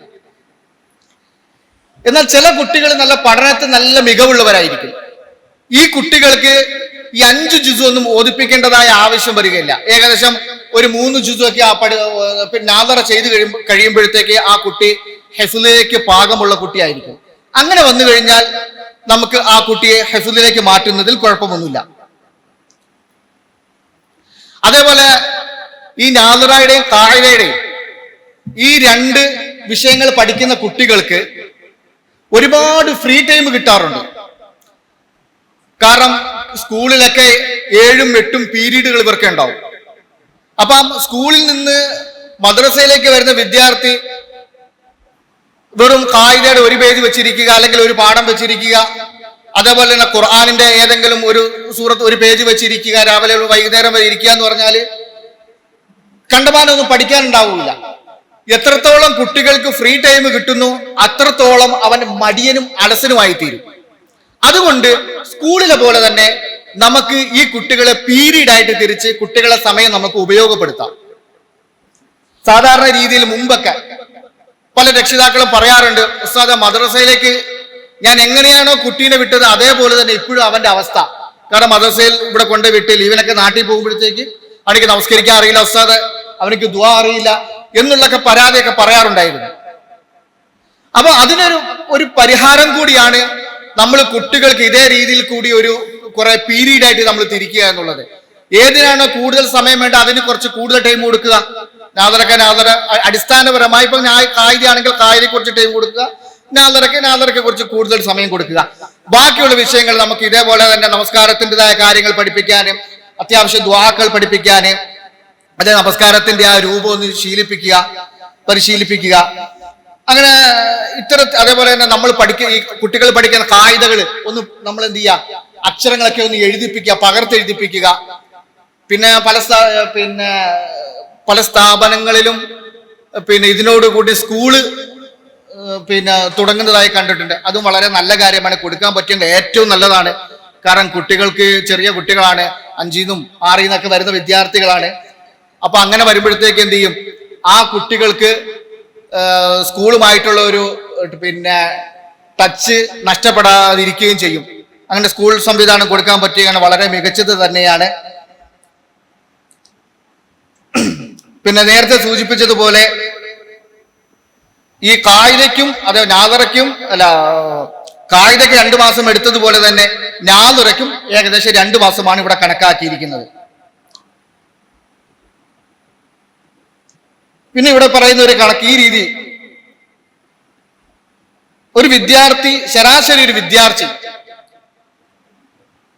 എന്നാൽ ചില കുട്ടികൾ നല്ല പഠനത്തിൽ നല്ല മികവുള്ളവരായിരിക്കും. ഈ കുട്ടികൾക്ക് ഈ 5 ജുസു ഒന്നും ഓതിപ്പിക്കേണ്ടതായ ആവശ്യം വരികയില്ല. ഏകദേശം ഒരു 3 ജുസു ഒക്കെ നാദിറ ചെയ്ത് കഴിയുമ്പോഴത്തേക്ക് ആ കുട്ടി ഹെഫ്ലിലേക്ക് പാകമുള്ള കുട്ടിയായിരിക്കും. അങ്ങനെ വന്നു കഴിഞ്ഞാൽ നമുക്ക് ആ കുട്ടിയെ ഹെഫ്ലിലേക്ക് മാറ്റുന്നതിൽ കുഴപ്പമൊന്നുമില്ല. അതേപോലെ ഈ നാദിറയുടെയും ഖാഇദയുടെയും ഈ 2 വിഷയങ്ങൾ പഠിക്കുന്ന കുട്ടികൾക്ക് ഒരുപാട് ഫ്രീ ടൈം കിട്ടാറുണ്ട്. കാരണം സ്കൂളിലൊക്കെ 7ഉം 8ഉം പീരീഡുകൾ ഇവർക്ക് ഉണ്ടാവും. അപ്പം സ്കൂളിൽ നിന്ന് മദ്രസയിലേക്ക് വരുന്ന വിദ്യാർത്ഥി വെറും ഖായിദയുടെ ഒരു പേജ് വെച്ചിരിക്കുക, അല്ലെങ്കിൽ ഒരു പാഠം വെച്ചിരിക്കുക, അതേപോലെ തന്നെ ഖുർആനിന്റെ ഏതെങ്കിലും ഒരു സൂറത്ത് ഒരു പേജ് വെച്ചിരിക്കുക, രാവിലെ വൈകുന്നേരം വരെ ഇരിക്കുക എന്ന് പറഞ്ഞാല് കണ്ടമാനൊന്നും പഠിക്കാനുണ്ടാവില്ല. എത്രത്തോളം കുട്ടികൾക്ക് ഫ്രീ ടൈം കിട്ടുന്നു അത്രത്തോളം അവൻ മടിയനും അലസനുമായി തീരും. അതുകൊണ്ട് സ്കൂളിലെ പോലെ തന്നെ നമുക്ക് ഈ കുട്ടികളെ പീരീഡ് ആയിട്ട് തിരിച്ച് കുട്ടികളെ സമയം നമുക്ക് ഉപയോഗപ്പെടുത്താം. സാധാരണ രീതിയിൽ മുമ്പൊക്കെ പല രക്ഷിതാക്കളും പറയാറുണ്ട്, ഉസ്താദ് മദ്രസയിലേക്ക് ഞാൻ എങ്ങനെയാണോ കുട്ടീനെ വിട്ടത് അതേപോലെ തന്നെ ഇപ്പോഴും അവന്റെ അവസ്ഥ. കാരണം മദ്രസയിൽ ഇവിടെ കൊണ്ട് വിട്ട് ഇവനൊക്കെ നാട്ടിൽ പോകുമ്പോഴത്തേക്ക് അവനിക്ക് നമസ്കരിക്കാൻ അറിയില്ല ഉസ്താദ്, അവനിക്ക് ദുആ അറിയില്ല എന്നുള്ളൊക്കെ പരാതിയൊക്കെ പറയാറുണ്ടായിരുന്നു. അപ്പൊ അതിനൊരു പരിഹാരം കൂടിയാണ് നമ്മൾ കുട്ടികൾക്ക് ഇതേ രീതിയിൽ കൂടി ഒരു കുറെ പീരീഡ് ആയിട്ട് നമ്മൾ തിരിക്കുക എന്നുള്ളത്. ഏതിനാണോ കൂടുതൽ സമയം വേണ്ട അതിന് കുറച്ച് കൂടുതൽ ടൈം കൊടുക്കുക. നാദറ അടിസ്ഥാനപരമായി ഇപ്പൊ ഖായിദ ആണെങ്കിൽ ഖായിദയെ കുറച്ച് ടൈം കൊടുക്കുക, നാദറയ്ക്ക് കുറിച്ച് കൂടുതൽ സമയം കൊടുക്കുക. ബാക്കിയുള്ള വിഷയങ്ങൾ നമുക്ക് ഇതേപോലെ തന്നെ നമസ്കാരത്തിൻ്റെതായ കാര്യങ്ങൾ പഠിപ്പിക്കാനും അത്യാവശ്യം ദുആകൾ പഠിപ്പിക്കാനും അതേ നമസ്കാരത്തിന്റെ ആ രൂപം ഒന്ന് പരിശീലിപ്പിക്കുക. അങ്ങനെ അതേപോലെ തന്നെ നമ്മൾ ഈ കുട്ടികൾ പഠിക്കുന്ന കായികകൾ ഒന്ന് നമ്മൾ എന്ത് ചെയ്യുക, അക്ഷരങ്ങളൊക്കെ ഒന്ന് എഴുതിപ്പിക്കുക, പകർത്തെഴുതിപ്പിക്കുക. പിന്നെ പല സ്ഥാപനങ്ങളിലും ഇതിനോടുകൂടി സ്കൂള് തുടങ്ങുന്നതായി കണ്ടിട്ടുണ്ട്. അതും വളരെ നല്ല കാര്യമാണ്, കൊടുക്കാൻ പറ്റിയ ഏറ്റവും നല്ലതാണ്. കാരണം കുട്ടികൾക്ക് ചെറിയ കുട്ടികളാണ്, 5ന്നും 6ന്നൊക്കെ വരുന്ന വിദ്യാർത്ഥികളാണ്. അപ്പൊ അങ്ങനെ വരുമ്പോഴത്തേക്ക് എന്ത് ചെയ്യും, ആ കുട്ടികൾക്ക് സ്കൂളുമായിട്ടുള്ള ഒരു ടച്ച് നഷ്ടപ്പെടാതിരിക്കുകയും ചെയ്യും. അങ്ങനെ സ്കൂൾ സംവിധാനം കൊടുക്കാൻ പറ്റിയ വളരെ മികച്ചത് തന്നെയാണ്. പിന്നെ നേരത്തെ സൂചിപ്പിച്ചതുപോലെ ഈ കായികയ്ക്കും നാദറയ്ക്കും കായികയ്ക്ക് 2 മാസം എടുത്തതുപോലെ തന്നെ നാദറയ്ക്കും ഏകദേശം 2 മാസമാണ് ഇവിടെ കണക്കാക്കിയിരിക്കുന്നത്. പിന്നെ ഇവിടെ പറയുന്ന ഒരു കണക്ക് ഈ രീതി, ശരാശരി ഒരു വിദ്യാർത്ഥി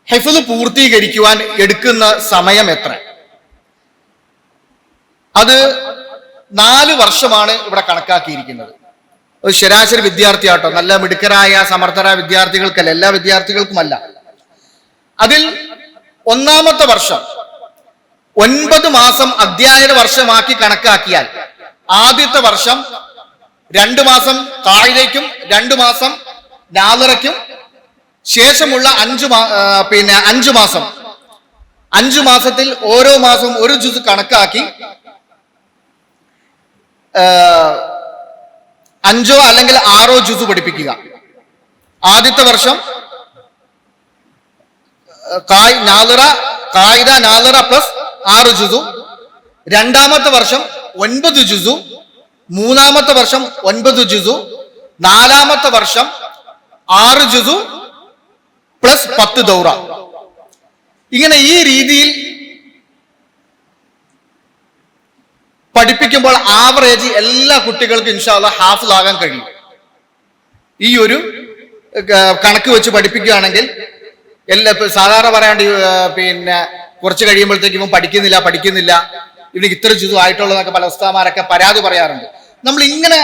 ഹിഫ്ള് പൂർത്തീകരിക്കുവാൻ എടുക്കുന്ന സമയം എത്ര? അത് 4 വർഷമാണ് ഇവിടെ കണക്കാക്കിയിരിക്കുന്നത്. ഒരു ശരാശരി വിദ്യാർത്ഥി ആട്ടോ, നല്ല മിടുക്കരായ സമർത്ഥരായ വിദ്യാർത്ഥികൾക്കല്ല, എല്ലാ വിദ്യാർത്ഥികൾക്കുമല്ല. അതിൽ 1ാമത്തെ വർഷം 9 മാസം അധ്യയന വർഷമാക്കി കണക്കാക്കിയാൽ ആദ്യത്തെ വർഷം 2 മാസം കായികയ്ക്കും 2 മാസം നാദറയ്ക്കും ശേഷമുള്ള 5 മാസം 5 മാസത്തിൽ ഓരോ മാസവും ഒരു ജുസ് കണക്കാക്കി 5 അല്ലെങ്കിൽ 6 ജുസ് പഠിപ്പിക്കുക. ആദ്യത്തെ വർഷം കായിക നാദറ പ്ലസ് 6 ജുസു, 2ാമത്തെ വർഷം 9 ജുസു, 3ാമത്തെ വർഷം 9 ജുസു, 4ാമത്തെ വർഷം 6 ജുസു പ്ലസ് 10 ദൗറ. ഇങ്ങനെ ഈ രീതിയിൽ പഠിപ്പിക്കുമ്പോൾ ആവറേജ് എല്ലാ കുട്ടികൾക്കും ഇൻഷാ അല്ലാഹ് ഹാഫിളാകാൻ കഴിയും. ഈ ഒരു കണക്ക് വെച്ച് പഠിപ്പിക്കുകയാണെങ്കിൽ സാധാരണ പറയാണ്ട് കുറച്ച് കഴിയുമ്പോഴത്തേക്ക് ഇവൻ പഠിക്കുന്നില്ല ഇവന് ഇത്ര ജുസു ആയിട്ടുള്ളതൊക്കെ പല ഉസ്താദന്മാരൊക്കെ പരാതി പറയാറുണ്ട്. നമ്മൾ ഇങ്ങനെ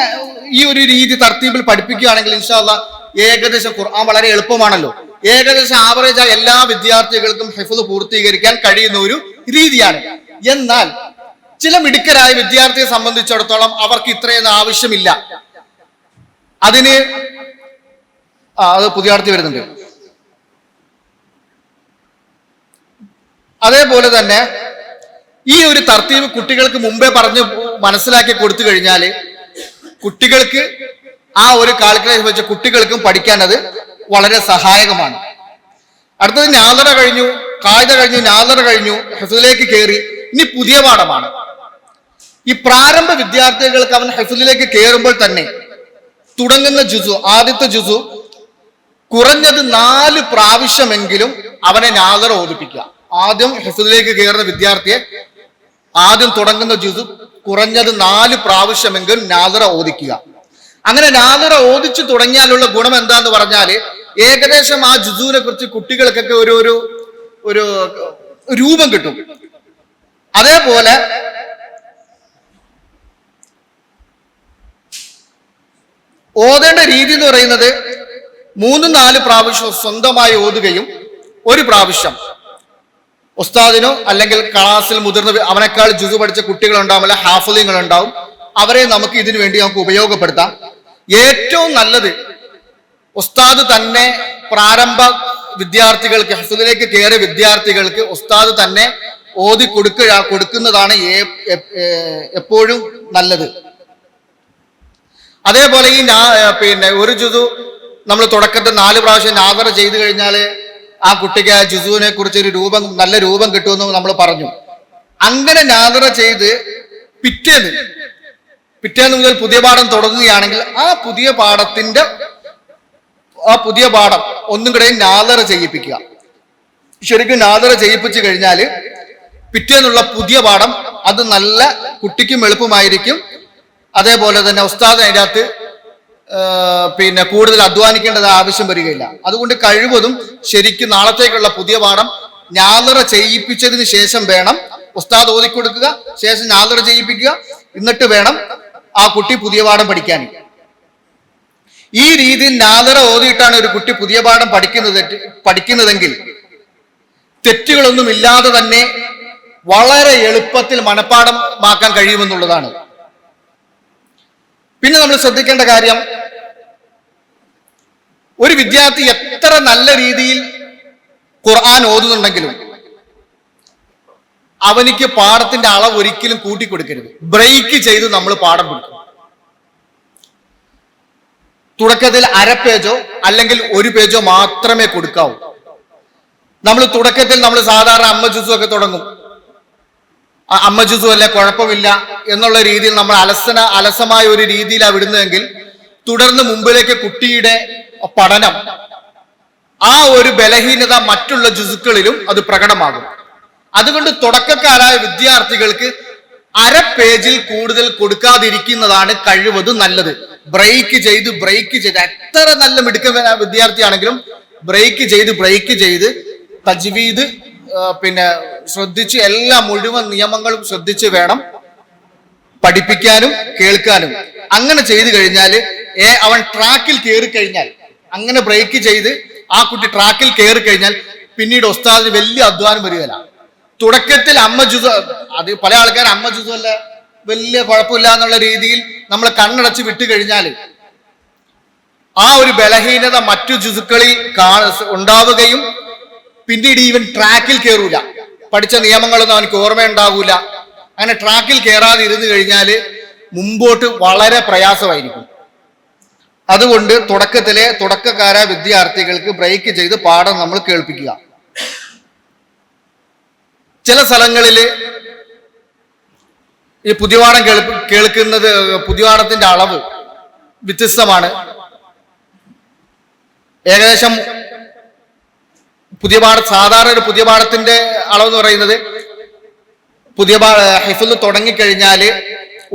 ഈ ഒരു രീതി തർത്തീബിൽ പഠിപ്പിക്കുകയാണെങ്കിൽ ഇൻഷാ അല്ലാഹ് ഏകദേശം ഖുർആൻ വളരെ എളുപ്പമാണല്ലോ, ഏകദേശം ആവറേജ് ആയ എല്ലാ വിദ്യാർത്ഥികൾക്കും ഹിഫ്ള് പൂർത്തീകരിക്കാൻ കഴിയുന്ന ഒരു രീതിയാണ്. എന്നാൽ ചില മിടുക്കരായ വിദ്യാർത്ഥിയെ സംബന്ധിച്ചിടത്തോളം അവർക്ക് ഇത്രയൊന്നും ആവശ്യമില്ല. അതിന് അത് പുതിയ ആർത്തി വരുന്നുണ്ട്. അതേപോലെ തന്നെ ഈ ഒരു തർത്തീബ് കുട്ടികൾക്ക് മുമ്പേ പറഞ്ഞ് മനസ്സിലാക്കി കൊടുത്തു കഴിഞ്ഞാൽ കുട്ടികൾക്ക് ആ ഒരു കാൽക്കുലേഷൻ വെച്ച് കുട്ടികൾക്കും പഠിക്കാൻ അത് വളരെ സഹായകമാണ്. അടുത്തത് നാദറ കഴിഞ്ഞു, കായിക കഴിഞ്ഞു, നാദറ കഴിഞ്ഞു, ഹിഫ്ളിലേക്ക് കയറി. ഇനി പുതിയ പാഠമാണ്. ഈ പ്രാരംഭ വിദ്യാർത്ഥികൾക്ക് അവൻ ഹിഫ്ളിലേക്ക് കയറുമ്പോൾ തന്നെ തുടങ്ങുന്ന ജുസു, ആദ്യത്തെ ജുസു കുറഞ്ഞത് 4 പ്രാവശ്യമെങ്കിലും അവനെ നാദറ ഓതിപ്പിക്കുക. ആദ്യം ഹിഫ്ളിലേക്ക് കയറുന്ന വിദ്യാർത്ഥിയെ ആദ്യം തുടങ്ങുന്ന ജുസു കുറഞ്ഞത് 4 പ്രാവശ്യമെങ്കിലും നാദറ ഓദിക്കുക. അങ്ങനെ നാദറ ഓദിച്ചു തുടങ്ങിയാലുള്ള ഗുണം എന്താന്ന് പറഞ്ഞാല് ഏകദേശം ആ ജുസുവിനെ കുറിച്ച് കുട്ടികൾക്കൊക്കെ ഒരു രൂപം കിട്ടും. അതേപോലെ ഓതേണ്ട രീതി എന്ന് പറയുന്നത് 3-4 പ്രാവശ്യം സ്വന്തമായി ഓതുകയും 1 പ്രാവശ്യം ഉസ്താദിനോ അല്ലെങ്കിൽ ക്ലാസ്സിൽ മുതിർന്ന അവനേക്കാൾ ജുസു പഠിച്ച കുട്ടികളുണ്ടാവും, അല്ല ഹാഫിളുകളുണ്ടാവും, അവരെ നമുക്ക് ഇതിനു വേണ്ടി നമുക്ക് ഉപയോഗപ്പെടുത്താം. ഏറ്റവും നല്ലത് ഉസ്താദ് തന്നെ പ്രാരംഭ വിദ്യാർത്ഥികൾക്ക്, ഹിഫ്ളിലേക്ക് കയറിയ വിദ്യാർത്ഥികൾക്ക് ഉസ്താദ് തന്നെ ഓതി കൊടുക്കുന്നതാണ് എപ്പോഴും നല്ലത്. അതേപോലെ ഈ ഒരു ജുസു നമ്മൾ തുടക്കത്തിൽ 4 പ്രാവശ്യം നാദറ ചെയ്തു കഴിഞ്ഞാൽ ആ കുട്ടിക്ക് ആ ജുസുവിനെ കുറിച്ച് ഒരു നല്ല രൂപം കിട്ടുമെന്ന് നമ്മൾ പറഞ്ഞു. അങ്ങനെ നാദറ ചെയ്ത് പിറ്റേന്ന് മുതൽ പുതിയ പാഠം തുടങ്ങുകയാണെങ്കിൽ ആ പുതിയ പാഠം ഒന്നും കൂടെ നാദറ ചെയ്യിപ്പിക്കുക. ശരിക്കും നാദറ ചെയ്യിപ്പിച്ചു കഴിഞ്ഞാൽ പിറ്റേന്നുള്ള പുതിയ പാഠം അത് നല്ല കുട്ടിക്കും എളുപ്പമായിരിക്കും. അതേപോലെ തന്നെ ഉസ്താദ് അതിനകത്ത് പിന്നെ കൂടുതൽ അധ്വാനിക്കേണ്ടത് ആവശ്യം വരികയില്ല. അതുകൊണ്ട് കഴിവതും ശരിക്കും നാളത്തേക്കുള്ള പുതിയ പാഠം ഞാലറ ചെയ്യിപ്പിച്ചതിന് ശേഷം വേണം ഉസ്താദ് ഓതിക്കൊടുക്കുക, ശേഷം ഞാലറ ചെയ്യിപ്പിക്കുക, എന്നിട്ട് വേണം ആ കുട്ടി പുതിയ പാഠം പഠിക്കാൻ. ഈ രീതിയിൽ നാലറ ഓതിയിട്ടാണ് ഒരു കുട്ടി പുതിയ പാഠം പഠിക്കുന്നതെങ്കിൽ തെറ്റുകളൊന്നും ഇല്ലാതെ തന്നെ വളരെ എളുപ്പത്തിൽ മനഃപ്പാഠമാക്കാൻ കഴിയുമെന്നുള്ളതാണ്. പിന്നെ നമ്മൾ ശ്രദ്ധിക്കേണ്ട കാര്യം, ഒരു വിദ്യാർത്ഥി എത്ര നല്ല രീതിയിൽ ഖുർആൻ ഓതുന്നുണ്ടെങ്കിലും അവനിക്ക് പാഠത്തിന്റെ അളവ് ഒരിക്കലും കൂട്ടിക്കൊടുക്കരുത്. ബ്രേക്ക് ചെയ്ത് നമ്മൾ പാഠം കൊടുക്കും. തുടക്കത്തിൽ അര പേജോ അല്ലെങ്കിൽ ഒരു പേജോ മാത്രമേ കൊടുക്കാവൂ. നമ്മൾ തുടക്കത്തിൽ നമ്മൾ സാധാരണ അമ്മ ജുസു ഒക്കെ തുടങ്ങും. അമ്മ ജുസു അല്ല കുഴപ്പമില്ല എന്നുള്ള രീതിയിൽ നമ്മൾ അലസമായ ഒരു രീതിയിലാണ് വിടുന്നതെങ്കിൽ തുടർന്ന് മുമ്പിലേക്ക് കുട്ടിയുടെ പഠനം ആ ഒരു ബലഹീനത മറ്റുള്ള ജുസുക്കളിലും അത് പ്രകടമാകും. അതുകൊണ്ട് തുടക്കക്കാരായ വിദ്യാർത്ഥികൾക്ക് അര പേജിൽ കൂടുതൽ കൊടുക്കാതിരിക്കുന്നതാണ് കഴിവതും നല്ലത്. ബ്രേക്ക് ചെയ്ത് എത്ര നല്ല മിടുക്ക വിദ്യാർത്ഥിയാണെങ്കിലും ബ്രേക്ക് ചെയ്ത് തജ്വീദ് പിന്നെ ശ്രദ്ധിച്ച് എല്ലാ മുഴുവൻ നിയമങ്ങളും ശ്രദ്ധിച്ച് വേണം പഠിപ്പിക്കാനും കേൾക്കാനും. അങ്ങനെ ചെയ്തു കഴിഞ്ഞാൽ അവൻ ട്രാക്കിൽ കയറി കഴിഞ്ഞാൽ, അങ്ങനെ ബ്രേക്ക് ചെയ്ത് ആ കുട്ടി ട്രാക്കിൽ കയറി കഴിഞ്ഞാൽ പിന്നീട് ഉസ്താദിന് വലിയ അധ്വാനം വരികയില്ല. തുടക്കത്തിൽ അമ്മ ജുസു, അത് പല ആൾക്കാരും അമ്മ ജുസു അല്ല വലിയ കുഴപ്പമില്ല എന്നുള്ള രീതിയിൽ നമ്മൾ കണ്ണടച്ച് വിട്ടു കഴിഞ്ഞാൽ ആ ഒരു ബലഹീനത മറ്റു ജുസുക്കളിൽ ഉണ്ടാവുകയും പിന്നീട് ഈവൻ ട്രാക്കിൽ കയറൂല. പഠിച്ച നിയമങ്ങളൊന്നും അവനക്ക് ഓർമ്മയുണ്ടാവൂല. അങ്ങനെ ട്രാക്കിൽ കയറാതെ ഇരുന്ന് കഴിഞ്ഞാൽ മുമ്പോട്ട് വളരെ പ്രയാസമായിരിക്കും. അതുകൊണ്ട് തുടക്കക്കാരായ വിദ്യാർത്ഥികൾക്ക് ബ്രേക്ക് ചെയ്ത് പാഠം നമ്മൾ കേൾപ്പിക്കുക. ചില സ്ഥലങ്ങളിൽ ഈ പുതിയപാഠം കേൾക്കുന്നത് പുതിയപാഠത്തിന്റെ അളവ് വ്യത്യസ്തമാണ്. ഏകദേശം സാധാരണ ഒരു പുതിയ പാഠത്തിന്റെ അളവ് എന്ന് പറയുന്നത് ഹിഫ്ള് തുടങ്ങിക്കഴിഞ്ഞാൽ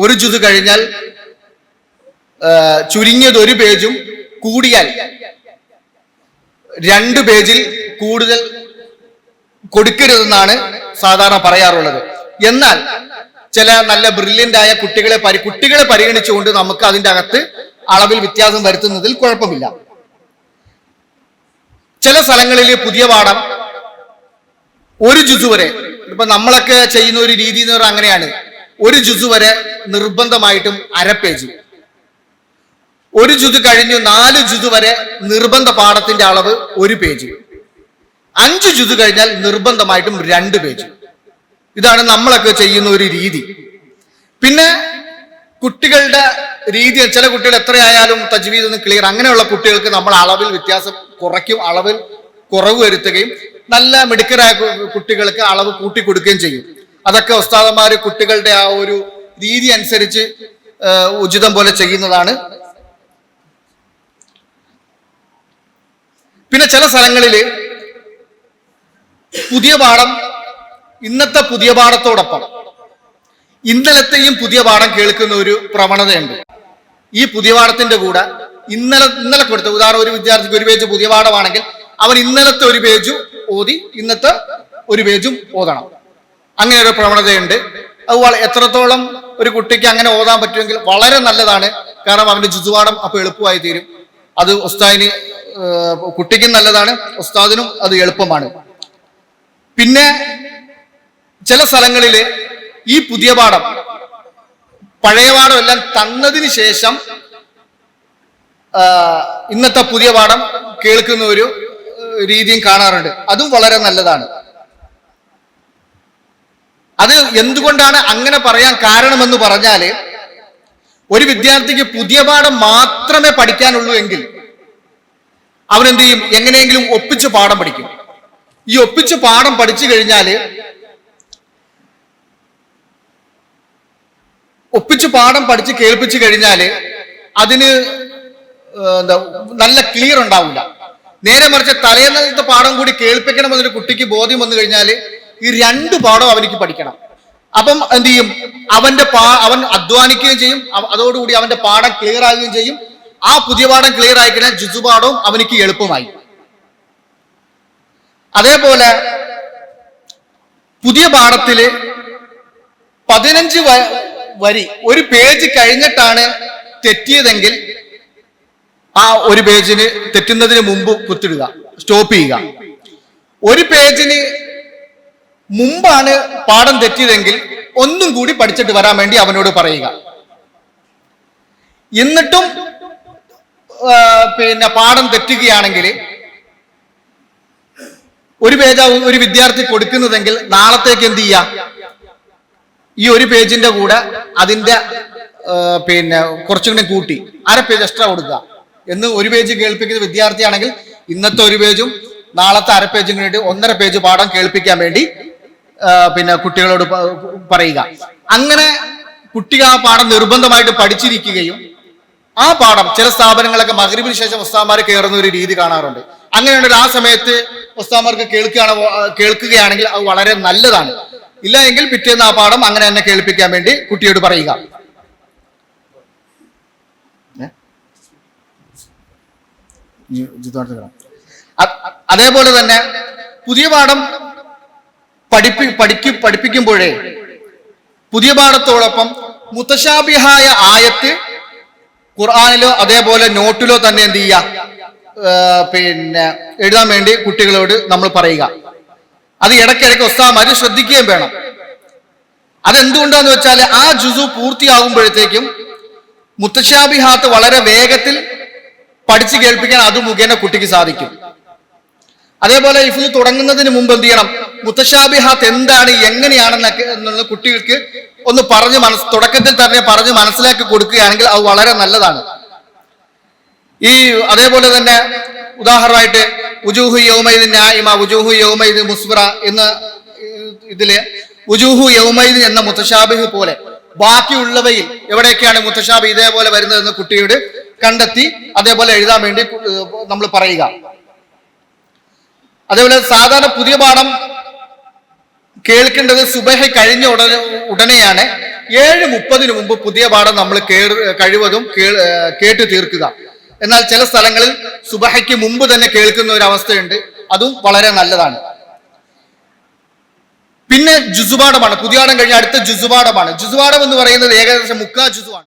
ഒരു ജുസ് കഴിഞ്ഞാൽ ചുരുങ്ങിയത് ഒരു പേജും കൂടിയാൽ 2 പേജിൽ കൂടുതൽ കൊടുക്കരുതെന്നാണ് സാധാരണ പറയാറുള്ളത്. എന്നാൽ ചില നല്ല ബ്രില്യൻ്റ് ആയ കുട്ടികളെ പരിഗണിച്ചുകൊണ്ട് നമുക്ക് അതിൻ്റെ അകത്ത് അളവിൽ വ്യത്യാസം വരുത്തുന്നതിൽ കുഴപ്പമില്ല. ചില സ്ഥലങ്ങളിൽ പുതിയ പാഠം ഒരു ജുസു വരെ, ഇപ്പൊ നമ്മളൊക്കെ ചെയ്യുന്ന ഒരു രീതി എന്ന് പറഞ്ഞാൽ അങ്ങനെയാണ്, ഒരു ജുസു വരെ നിർബന്ധമായിട്ടും അര പേജ്, ഒരു ജുസു കഴിഞ്ഞു 4 ജുസു വരെ നിർബന്ധ പാഠത്തിന്റെ അളവ് 1 പേജ്, 5 ജുസു കഴിഞ്ഞാൽ നിർബന്ധമായിട്ടും 2 പേജ്. ഇതാണ് നമ്മളൊക്കെ ചെയ്യുന്ന ഒരു രീതി. പിന്നെ കുട്ടികളുടെ രീതി, ചില കുട്ടികൾ എത്രയായാലും തജ്വീദ് ഒന്നും ക്ലിയർ, അങ്ങനെയുള്ള കുട്ടികൾക്ക് നമ്മൾ അളവിൽ വ്യത്യാസം കുറയ്ക്കും, അളവിൽ കുറവ് വരുത്തുകയും നല്ല മിടുക്കരായ കുട്ടികൾക്ക് അളവ് കൂട്ടിക്കൊടുക്കുകയും ചെയ്യും. അതൊക്കെ ഉസ്താദന്മാര് കുട്ടികളുടെ ആ ഒരു രീതി അനുസരിച്ച് ഉചിതം പോലെ ചെയ്യുന്നതാണ്. പിന്നെ ചില സ്ഥലങ്ങളിൽ പുതിയ പാഠം ഇന്നത്തെ പുതിയ പാഠത്തോടൊപ്പം ഇന്നലത്തെയും പുതിയ പാഠം കേൾക്കുന്ന ഒരു പ്രവണതയുണ്ട്. ഈ പുതിയ പാഠത്തിന്റെ കൂടെ ഇന്നലെ കൊടുത്ത, ഉദാഹരണം ഒരു വിദ്യാർത്ഥിക്ക് 1 പേജ് പുതിയ പാഠമാണെങ്കിൽ അവൻ ഇന്നലത്തെ 1 പേജും ഓതി ഇന്നത്തെ 1 പേജും ഓതണം. അങ്ങനെ ഒരു പ്രവണതയുണ്ട്. അത് എത്രത്തോളം ഒരു കുട്ടിക്ക് അങ്ങനെ ഓതാൻ പറ്റുമെങ്കിൽ വളരെ നല്ലതാണ്. കാരണം അവന്റെ ജുസുപാഠം അപ്പൊ എളുപ്പമായി തീരും. അത് ഉസ്താദിന്, കുട്ടിക്കും നല്ലതാണ്, ഉസ്താദിനും അത് എളുപ്പമാണ്. പിന്നെ ചില സ്ഥലങ്ങളിൽ ഈ പുതിയ പാഠം പഴയ പാഠം എല്ലാം തന്നതിന് ശേഷം ഇന്നത്തെ പുതിയ പാഠം കേൾക്കുന്ന ഒരു രീതിയും കാണാറുണ്ട്. അതും വളരെ നല്ലതാണ്. അത് എന്തുകൊണ്ടാണ് അങ്ങനെ പറയാൻ കാരണമെന്ന് പറഞ്ഞാല്, ഒരു വിദ്യാർത്ഥിക്ക് പുതിയ പാഠം മാത്രമേ പഠിക്കാനുള്ളൂ എങ്കിൽ അവനെന്ത് ചെയ്യും, എങ്ങനെയെങ്കിലും ഒപ്പിച്ച് പാഠം പഠിക്കും. ഈ ഒപ്പിച്ച് പാഠം പഠിച്ചു കഴിഞ്ഞാല്, ഒപ്പിച്ച് പാഠം പഠിച്ച് കേൾപ്പിച്ചു കഴിഞ്ഞാല് അതിന് നല്ല ക്ലിയർ ഉണ്ടാവില്ല. നേരെ മറിച്ച് തലേന്നത്തെ പാഠം കൂടി കേൾപ്പിക്കണമെന്നൊരു കുട്ടിക്ക് ബോധ്യം വന്നു കഴിഞ്ഞാല് ഈ 2 പാഠം അവനിക്ക് പഠിക്കണം. അപ്പം എന്ത് ചെയ്യും, അവൻ അധ്വാനിക്കുകയും ചെയ്യും, അതോടുകൂടി അവന്റെ പാഠം ക്ലിയർ ആകുകയും ചെയ്യും. ആ പുതിയ പാഠം ക്ലിയർ ആയി കഴിഞ്ഞാൽ ജുസു പാഠവും അവനിക്ക് എളുപ്പമായി. അതേപോലെ പുതിയ പാഠത്തില് 15 വരി ഒരു പേജ് കഴിഞ്ഞിട്ടാണ് തെറ്റിയതെങ്കിൽ ആ ഒരു പേജിന് തെറ്റുന്നതിന് മുമ്പ് കുത്തിടുക, സ്റ്റോപ്പ് ചെയ്യുക. ഒരു പേജിന് മുമ്പാണ് പാഠം തെറ്റിയതെങ്കിൽ ഒന്നും കൂടി പഠിച്ചിട്ട് വരാൻ വേണ്ടി അവനോട് പറയുക. എന്നിട്ടും പാഠം തെറ്റുകയാണെങ്കിൽ ഒരു പേജ് ഒരു വിദ്യാർത്ഥി കൊടുക്കുന്നതെങ്കിൽ നാളത്തേക്ക് എന്ത് ചെയ്യാം, ഈ ഒരു പേജിന്റെ കൂടെ അതിന്റെ കുറച്ചും കൂടി കൂട്ടി 1/2 പേജ് എക്സ്ട്രാ കൊടുക്കുക. എന്ന് ഒരു പേജ് കേൾപ്പിക്കുന്ന വിദ്യാർത്ഥിയാണെങ്കിൽ ഇന്നത്തെ ഒരു പേജും നാളത്തെ 1/2 പേജും കൂടി 1.5 പേജ് പാഠം കേൾപ്പിക്കാൻ വേണ്ടി കുട്ടികളോട് പറയുക. അങ്ങനെ കുട്ടികൾ ആ പാഠം നിർബന്ധമായിട്ട് പഠിച്ചിരിക്കുകയും ആ പാഠം ചില സ്ഥാപനങ്ങളൊക്കെ മഗ്‌രിബിന് ശേഷം ഉസ്താദന്മാർ കയറുന്ന ഒരു രീതി കാണാറുണ്ട്. അങ്ങനെയുണ്ടെങ്കിൽ ആ സമയത്ത് ഉസ്താദന്മാർക്ക് കേൾക്കുകയാണെങ്കിൽ അത് വളരെ നല്ലതാണ്. ഇല്ല എങ്കിൽ പിറ്റേന്ന് ആ പാഠം അങ്ങനെ തന്നെ കേൾപ്പിക്കാൻ വേണ്ടി കുട്ടിയോട് പറയുക. അതേപോലെ തന്നെ പുതിയ പാഠം പഠിപ്പിക്കുമ്പോഴേ പുതിയ പാഠത്തോടൊപ്പം മുതശാബിഹായ ആയത്ത് ഖുർആനിലോ അതേപോലെ നോട്ടിലോ തന്നെ എന്ത് ചെയ്യുക, എഴുതാൻ വേണ്ടി കുട്ടികളോട് നമ്മൾ പറയുക. അത് ഇടയ്ക്കിടയ്ക്ക് ഉസ്താദന്മാര് ശ്രദ്ധിക്കുകയും വേണം. അതെന്തുകൊണ്ടാന്ന് വെച്ചാൽ ആ ജുസു പൂർത്തിയാകുമ്പോഴത്തേക്കും മുതശാബിഹാത്ത് വളരെ വേഗത്തിൽ പഠിച്ചു കേൾപ്പിക്കാൻ അത് മുഖേന കുട്ടിക്ക് സാധിക്കും. അതേപോലെ ഹിഫ്ള് തുടങ്ങുന്നതിന് മുമ്പ് എന്ത് ചെയ്യണം, മുതശാബിഹാത്ത് എന്താണ് എങ്ങനെയാണെന്നൊക്കെ എന്നുള്ള കുട്ടികൾക്ക് ഒന്ന് തുടക്കത്തിൽ തന്നെ പറഞ്ഞ് മനസ്സിലാക്കി കൊടുക്കുകയാണെങ്കിൽ അത് വളരെ നല്ലതാണ്. അതേപോലെ തന്നെ ഉദാഹരണമായിട്ട് ഉജൂഹു യൗമൈദ് നായിമ ഉജൂഹു യൗമൈദ് മുസ്ഫിറ എന്ന ഇതില് ഉജൂഹു യൗമൈദ് എന്ന മുതശാബിഹ് പോലെ ബാക്കിയുള്ളവയിൽ എവിടെയൊക്കെയാണ് മുതശാബിഹ് ഇതേപോലെ വരുന്നതെന്ന് കുട്ടിയോട് കണ്ടെത്തി അതേപോലെ എഴുതാൻ വേണ്ടി നമ്മൾ പറയുക. അതേപോലെ സാധാരണ പുതിയ പാഠം കേൾക്കേണ്ടത് സുബഹി കഴിഞ്ഞ ഉടനെയാണ്. 7:30 മുമ്പ് പുതിയ പാഠം നമ്മൾ കഴിവതും കേട്ടു തീർക്കുക. എന്നാൽ ചില സ്ഥലങ്ങളിൽ സുബഹയ്ക്ക് മുമ്പ് തന്നെ കേൾക്കുന്ന ഒരു അവസ്ഥയുണ്ട്, അതും വളരെ നല്ലതാണ്. പിന്നെ ജുസുപാഠമാണ്. പുതിയ പാഠം കഴിഞ്ഞ അടുത്ത ജുസുപാഠമാണ്. ജുസുപാഠം എന്ന് പറയുന്നത് ഏകദേശം 3/4 ജുസുവാണ്.